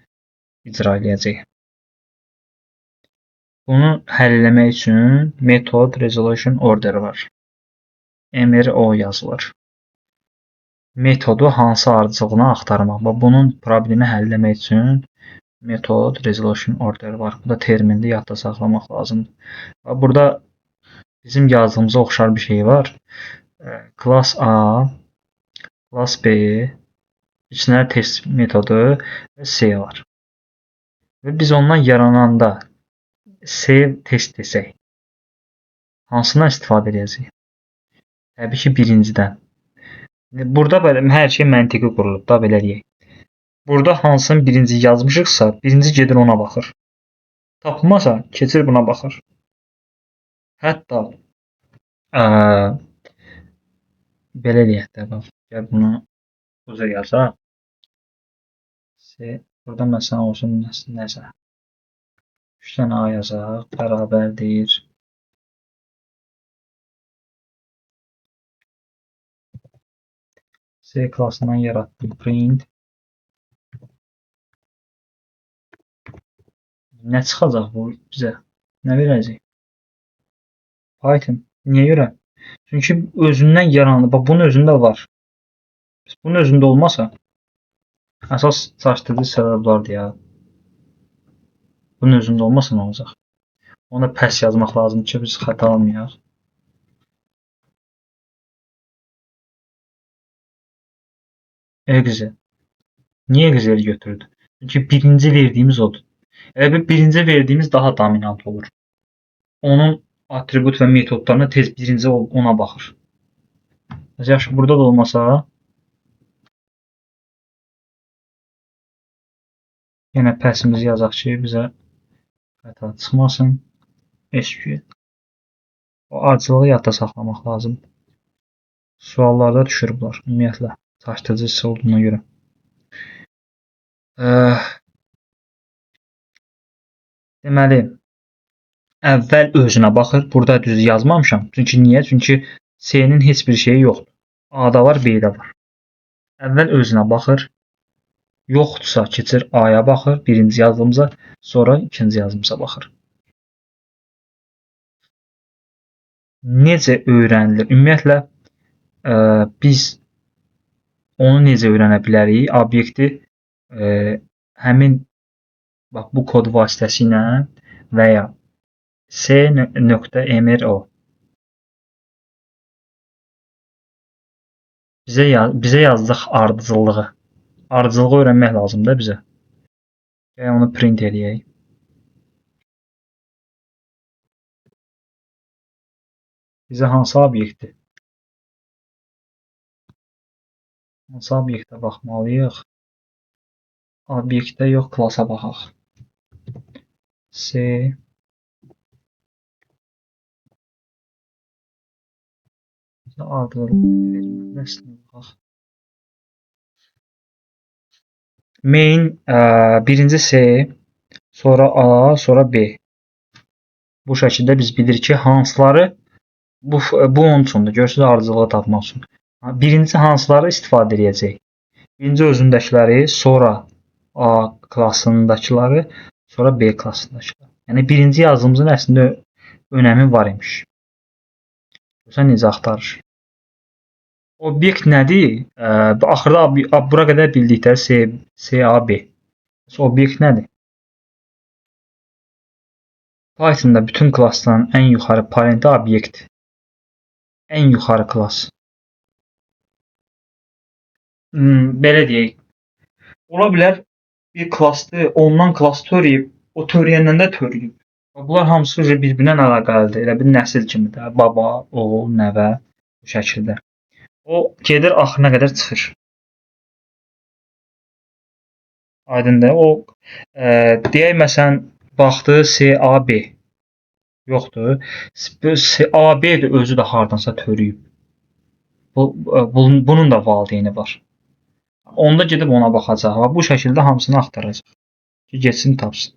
icra edəcək? Bunu həll etmək üçün method resolution order var. MRO yazılır. Metodu hansı ardıcılığına axtarmaq. Bunun problemi həll etmək üçün method resolution order var. Bu da termində yadda saxlamaq lazımdır. Burada bizim yazdığımıza oxşar bir şey var. Class A, class B, içində test metodu və C var. Və biz ondan yarananda save test desək, hansından istifadə edəcəyik? Təbii ki, birincidən. Burada belə hər şey məntiqi qurulub da, belə deyək. Burada hansını birinci yazmışıqsa, birinci gedir ona baxır. Tapılmasa, keçir buna baxır. Hətta belə deyək də, bax, gəl bunu buza yazaq. Burada məsələn olsun nəsə. 3 dənə A yazaq, bərabərdir. C klassından yaratdım print. Nə çıxacaq bu bizə? Nə verəcək? Python. Niyə görə? Çünki özündən yaranır. Bax, bunun özündə var. Bunun özündə olmasa, əsas çaşdırıcı səbəb vardı ya. Bunun özündə olmasa nə olacaq? Ona pəs yazmaq lazımdır ki, biz xəta almayaq. Exe. Niyə Exe'yi götürdü? Çünki birinci verdiyimiz odur. Birinci verdiyimiz daha dominant olur. Onun atribut və metodlarına tez birinci ona baxır. Yaxşı, burada da olmasa, yenə pəsimizi yazaq ki, bizə xəta çıxmasın. SQL. O ardıcılığı yadda saxlamaq lazım. Suallarda düşürüblər, ümumiyyətlə. Çaşdırıcı olduğuna görə. Deməli, əvvəl özünə baxır. Burada düz yazmamışam. Çünki niyə? Çünki C-nin heç bir şeyi yoxdur. A-da var, B-də var. Əvvəl özünə baxır. Yoxdursa keçir A-ya baxır. Birinci yazdığımıza, sonra ikinci yazdığımıza baxır. Necə öyrənilir? Ümumiyyətlə, biz onu necə öyrənə bilərik? Obyekti həmin bax, bu kod vasitəsilə və ya S.mro. Bizə yazdıq ardıcıllığı. Ardıcılığı öyrənmək lazımdır bizə. Gəl onu print eləyək. Bizə hansı obyektdir? Hansı obyektə baxmalıyıq? Obyektə yox, klasa baxaq. C adlı verməsine baxaq. Main birinci C, sonra A, sonra B. Bu şəkildə biz bilirik ki, hansıları bu onun üçündür. Görürsünüz ardıcılığı tapmaq üçün. Birinci hansıları istifadə edəcək? Birinci özündəkiləri, sonra A klassındakiləri, sonra B klassındakiləri. Yəni birinci yazdığımızın əslində önəmi var imiş. Görürsən necə axtarır. Obyekt nədir? Axırda bura qədər bildikdə CAB. Obyekt nədir? Python'da bütün klassların ən yuxarı parenti obyekt. Ən yuxarı klass. Belə deyək. Ola bilər bir klassdır, ondan klass törəyib, o törəyəndən də törəyib. Bunlar hamısı bir-birinə əlaqəlidir. Elə bir nəsil kimidir. Baba, oğul, nəvə bu şəkildə. O gedir axırına qədər çıxır. Aydındır. O deyək məsələn baxdı CAB yoxdur. AB də özü də hardansa törəyib. Bunun da valideyni var. Onda gedib ona baxacaq. Bu şəkildə hamısını axtaracaq. Ki getsin tapsın.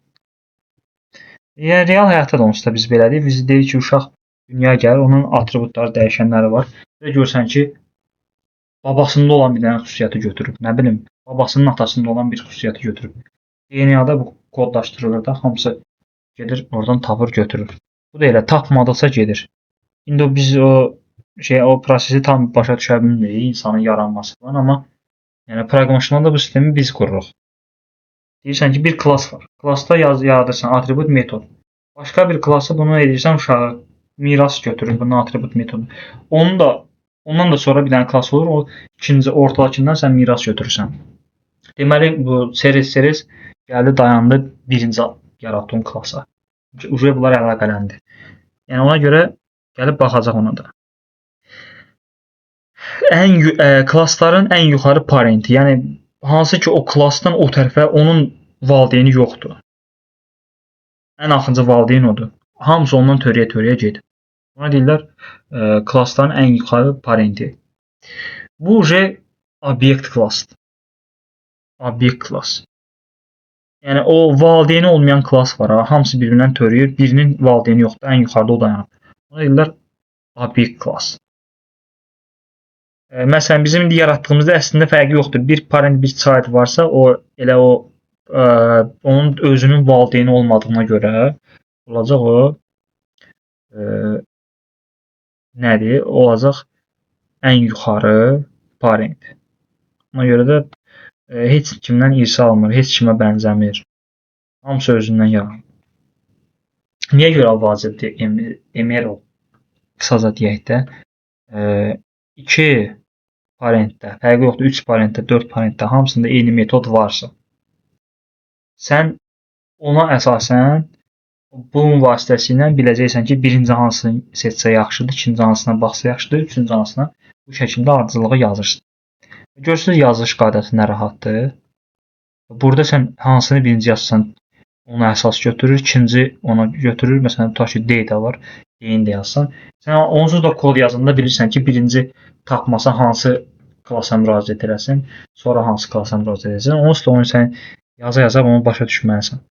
Yəni real həyatda da onsuz da biz belədik. Biz deyirik ki, uşaq dünyaya gəlir, onun atributları, dəyişənləri var. Və görsən ki, babasında olan bir dənə xüsusiyyəti götürüb. Nə bilim, babasının atasında olan bir xüsusiyyəti götürüb. DNA-da bu kodlaşdırılır da, hamısı gedir, oradan tapır, götürür. Bu da elə tapmadıqsa gedir. İndi biz o prosesi tam başa düşə bilmirik, insanın yaranması falan, amma yəni proqramlaşdırmada bu sistemi biz qururuq. Deyirsən ki, bir klass var. Klassda yaradırsan atribut metod. Başqa bir klassa bunu edirsən uşağa miras götürür bunun atribut metodu. Ondan da sonra bir dənə klass olur. O ikinci ortadakından sən miras götürürsən. Deməli bu series gəldi dayandı birinci yaratdığın klassa. Uje bunlar əlaqələndi. Yəni ona görə gəlib baxacaq ona da. Klassların ən yuxarı parenti, yəni hansı ki o klassdan o tərəfə onun valideyni yoxdur. Ən axırıncı valideyn odur. Hamısı ondan törəyə gedir. Ona deyirlər klassların ən yuxarı parenti. Bu uje obyekt klassdır. Obyekt klass. Yəni o valideyni olmayan klass var. Hamısı bir-birindən törəyir. Birinin valideyni yoxdur. Ən yuxarıda o dayanır. Ona deyirlər obyekt klass. Məsələn bizim indi yaratdığımızda əslində fərqi yoxdur. Bir parent, bir child varsa, o elə onun özünün valideyni olmadığına görə olacaq o nədir? Olacaq ən yuxarı parent. Ona görə də heç kimdən irsi almır, heç kimə bənzəmir. Hamısı özündən yaranır. Niyə görə vacibdir MRO? Qısaca deyək də. 2 parentdə, fərqi yoxdur, 3 parentdə, 4 parentdə hamısında eyni metod varsa, sən ona əsasən bunun vasitəsilə biləcəksən ki, birinci hansını seçsə yaxşıdır, ikinci hansına baxsa yaxşıdır, üçüncü hansına bu şəkildə ardıcılığı yazırsan. Görürsünüz yazılış qaydası nə rahatdır. Burada sən hansını birinci yazsan ona əsas götürür, ikinci ona götürür. Məsələn, tutaq ki, D də var, D-ni də yazsan. Sən onsuz da kod yazında bilirsən ki, birinci tapmasa hansı klassa müraciət edəsən, sonra hansı klassa müraciət edəsən. Onsuz da onu sən yaza-yaza bunu başa düşməlisən.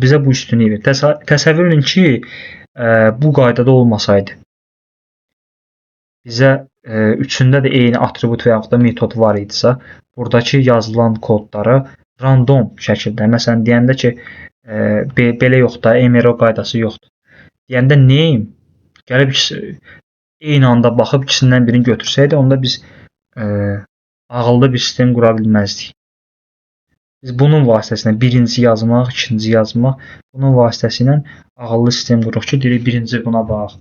Bizə bu üstünlüyü verir. Təsəvvür edin ki, bu qaydada olmasaydı, bizə üçündə də eyni atribut və yaxud da metod var idisə, buradakı yazılan kodları random şəkildə, məsələn, deyəndə ki, belə yoxdur, MRO qaydası yoxdur. Deyəndə name gəlib eyni anda baxıb ikisindən birini götürsəydi, onda biz ağıllı bir sistem qura bilməzdik. Biz bunun vasitəsilə birinci yazmaq, ikinci yazmaq, bunun vasitəsilə ağıllı sistem qururuq ki, deyirik birinci buna bax,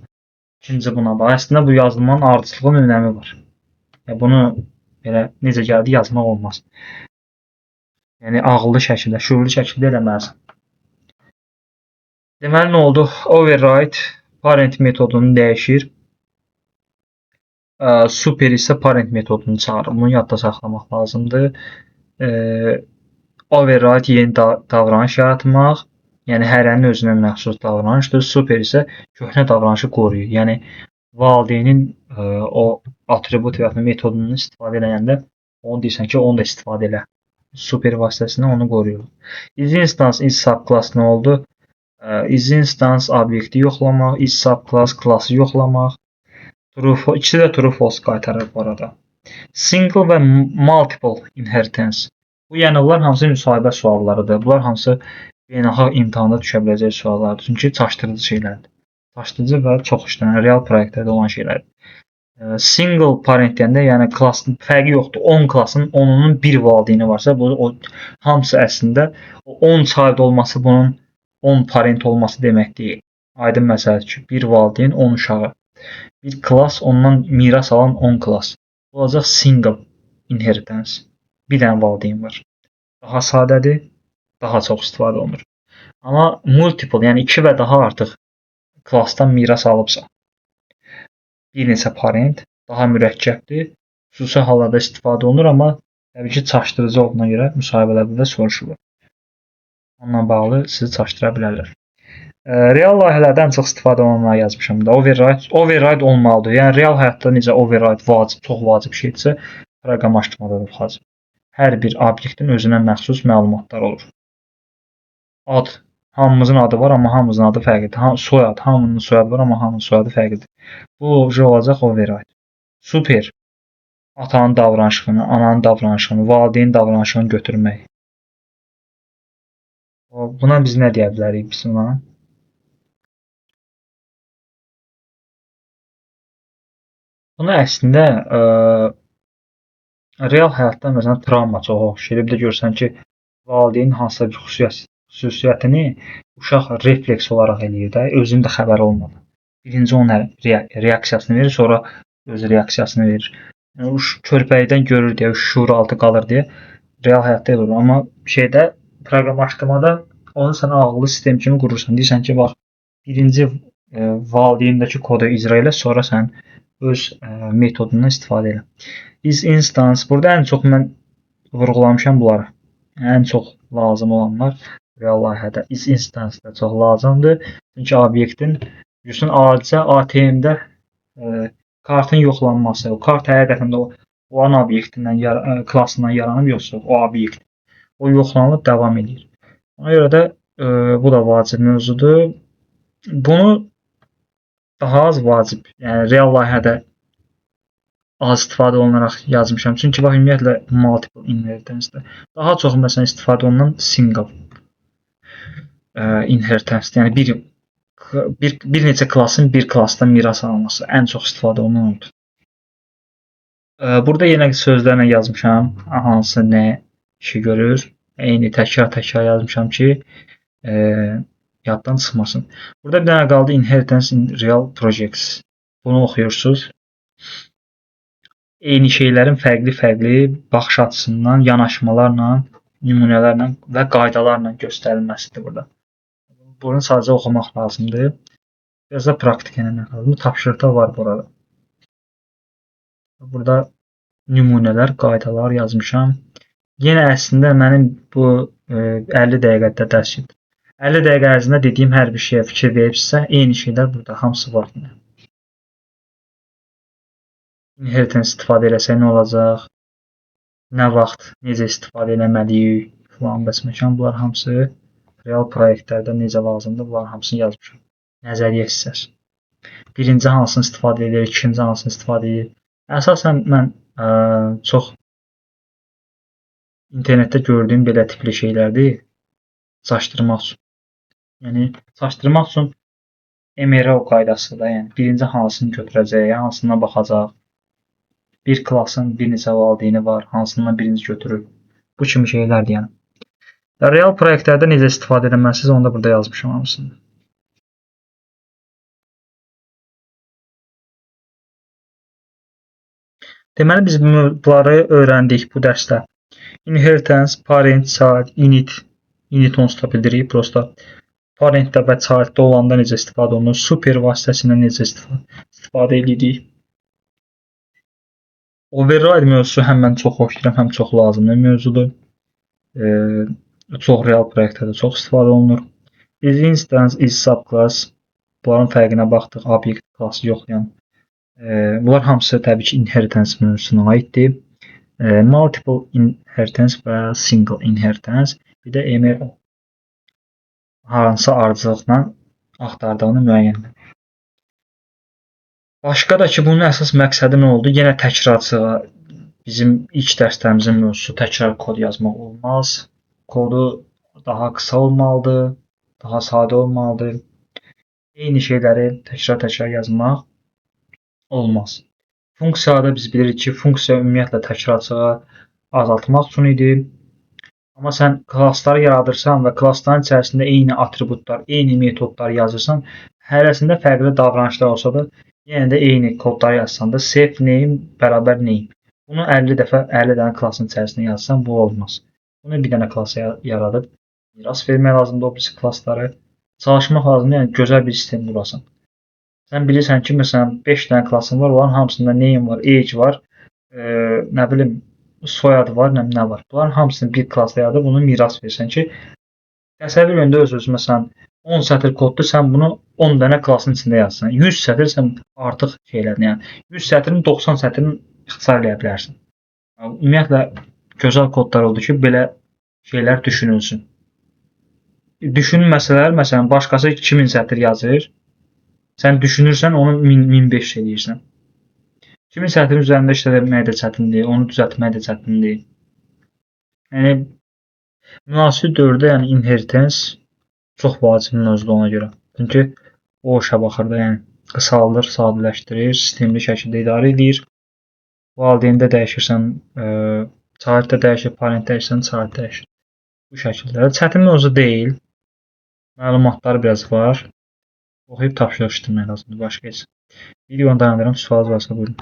ikinci buna bax. Əslində bu yazılmanın ardıcıllığının önəmi var. Yəni bunu belə necə gəldi yazmaq olmaz. Yəni ağıllı şəkildə, şuurlu şəkildə eləməlisən. Deməli nə oldu? Override parent metodunu dəyişir. Super isə parent metodunu çağırır. Bunu yadda saxlamaq lazımdır. Override yeni davranış yaratmaq, yəni hərənin özünə məxsus davranışdır. Super isə köhnə davranışı qoruyur. Yəni valideynin o atribut və ya metodunu istifadə edəndə onu deyirsən ki, onu da istifadə elə. Super vasitəsilə onu qoruyur. IsInstance is subclass nə oldu? IsInstance obyekti yoxlamaq, is subclass klassı yoxlamaq. İkisi də true false qaytarır bu arada. Single və multiple inheritance. Bu yəni bunlar hamısı müsahibə suallarıdır. Bunlar hamısı beynəlxalq imtahanda düşə biləcək suallardır. Çünki çaşdırıcı şeylərdir. Çaşdırıcı və çox işlənən real proyektlərdə olan şeylərdir. Single parent deyəndə yəni klassın fərqi yoxdur. 10 klassın 10-unun bir valideyni varsa, bu o hamısı əslində o 10 child olması bunun 10 parent olması demək deyil. Aydın məsələdir ki, bir valideyn 10 uşağı. Bir klass ondan miras alan 10 klass. Bu olacaq single inheritance. Bir dənə valideyn var. Daha sadədir, daha çox istifadə olunur. Amma multiple, yəni 2 və daha artıq klassdan miras alıbsa, bir neçə parent daha mürəkkəbdir. Xüsusi hallarda istifadə olunur, amma təbii ki, çaşdırıcı olduğuna görə müsahibələrdə də soruşulur. Onunla bağlı sizi çaşdıra bilərlər. Real layihələrdə ən çox istifadə olunanları yazmışam da. Override olmalıdır. Yəni real həyatda necə override vacib, çox vacib şeydirsə, proqramlaşdırmada da vacib. Hər bir obyektin özünə məxsus məlumatlar olur. Ad, hamımızın adı var, amma hamımızın adı fərqlidir. Soyad, hamının soyadı var, amma hamının soyadı fərqlidir. Bu olacaq override. Super, atanın davranışını, ananın davranışını, valideyn davranışını götürmək. Buna biz nə deyə bilərik biz buna? Buna əslində real həyatda məsələn travma çox oxşayır. Bir də görsən ki, valideynin hansısa bir xüsusiyyətini uşaq refleks olaraq eləyir də, özünün də xəbəri olmadan. Birinci onun reaksiyasını verir, sonra öz reaksiyasını verir. Yəni körpəkdən görür deyə, şuur altı qalır deyə real həyatda elə olur. Amma şeydə proqramlaşdırmada onu sən ağıllı sistem kimi qurursan. Deyirsən ki, bax, birinci valideyndəki kodu icra elə, sonra sən öz metodundan istifadə elə. IsInstance, burada ən çox mən vurğulamışam bunları. Ən çox lazım olanlar real layihədə IsInstance da çox lazımdır. Çünki obyektin görürsən adicə ATM-də kartın yoxlanması, o kart həqiqətən də o an obyektindən, klassından yaranıb yoxsa o obyekt. O yoxlanılıb davam edir. Ona görə də bu da vacib mövzudur. Bunu daha az vacib, yəni real layihədə az istifadə olunaraq yazmışam. Çünki bax ümumiyyətlə multiple inheritance-də daha çox məsələn istifadə olunan single inheritance, yəni bir neçə klassın bir klassdan miras alınması ən çox istifadə olunandır. Burada yenə sözlərlə yazmışam, hansı nə işi görür. Eyni təkrar yazmışam ki, yaddan çıxmasın. Burada bir dənə qaldı inheritance in real projects. Bunu oxuyursunuz. Eyni şeylərin fərqli baxış açısından, yanaşmalarla, nümunələrlə və qaydalarla göstərilməsidir burada. Bunu sadəcə oxumaq lazımdır. Biraz da praktika eləmək lazımdır. Tapşırıqda var burada. Burada nümunələr, qaydalar yazmışam. Yenə əslində mənim bu 50 dəqiqədə dərs getdi. 50 dəqiqə ərzində dediyim hər bir şeyə fikir veribsə, eyni şeylər burada hamısı var yine. Inheritance istifadə eləsək nə olacaq? Nə vaxt, necə istifadə eləməliyik? Falan bəsməkan. Bunlar hamısı real proyektlərdə necə lazımdır? Bunlar hamısını yazmışam. Nəzəriyyə hissəsi. Birinci hansını istifadə edir, ikinci hansını istifadə edir. Əsasən mən çox internetdə gördüyüm belə tipli şeylərdir. Çaşdırmaq üçün. Yəni, çaşdırmaq üçün MRO qaydası da, yəni birinci hansını götürəcək, hansına baxacaq. Bir klassın bir neçə valideyni var, hansından birinci götürür. Bu kimi şeylərdir yəni. Real proyektlərdə necə istifadə edilməsiniz, onu da burada yazmışam hamısını. Deməli, biz bunları öyrəndik bu dərsdə. Inheritance, parent, child, init onsuz da bildirik. Prosta parentdə və childdə olanda necə istifadə olunur, super vasitəsilə necə istifadə edirik. Override mövzusu həm mən çox xoşlayıram, həm çox lazımlı mövzudur. Çox real proyektlərdə çox istifadə olunur. Is instance, is subclass. Bunların fərqinə baxdıq, obyekt klassı yoxlayan. Bunlar hamısı təbii ki, inheritance mövzusuna aiddir. Multiple inheritance və single inheritance. Bir də ML hansı ardıcılıqla axtardığını müəyyənlədir. Başqa da ki, bunun əsas məqsədi nə oldu? Yenə təkrarçılığa bizim ilk dərslərimizin mövzusu təkrar kod yazmaq olmaz. Kodu daha qısa olmalıdır, daha sadə olmalıdır. Eyni şeyləri təkrar yazmaq olmaz. Funksiyada biz bilirik ki, funksiya ümumiyyətlə təkrarçılığa azaltmaq üçün idi. Amma sən klassları yaradırsan və klassların içərisində eyni atributlar, eyni metodlar yazırsan, hərəsində fərqli davranışlar olsa da, yenə də eyni kodları yazsan da save name bərabər name. Bunu 50 dəfə 50 dənə klassın içərisində yazsan, bu olmaz. Bunu bir dənə klassa yaradıb miras vermək lazımdır o birisi klassları. Çalışmaq lazımdır, yəni gözəl bir sistem qurasan. Sən bilirsən ki, məsələn 5 dənə klassın var, onların hamısında name var, age var, nə bilim soyadı var, nə var. Bunların hamısını bir klassda yaradıb bunu miras versən ki, təsəvvür edin öz məsələn 10 sətr koddur, sən bunu 10 dənə klassın içində yazsan. 100 sətr sən artıq şeylərin, yəni 100 sətrin 90 sətrini ixtisar edə bilərsən. Ümumiyyətlə gözəl kodlar oldu ki, belə şeylər düşünülsün. Düşünülməsələr, məsələn, başqası 2000 sətr yazır, sən düşünürsən, onu 1500 edirsən. 2000 sətrin üzərində işləmək də çətindir, onu düzəltmək də çətindir. Yəni, müasir dövrdə yəni, inheritance çox vacib mövzudur ona görə. Çünki o işə baxır da, yəni, qısaldır, sadələşdirir, sistemli şəkildə idarə edir. Valideyndə dəyişirsən, childdə dəyişir, parent dəyişirsən, child dəyişir. Bu şəkildə. Çətin mövzu deyil. Məlumatları biraz var. Oxuyub tapşırıq işləmək lazımdır. Başqa heç. Videonu dayandırıram. Sualınız varsa buyurun.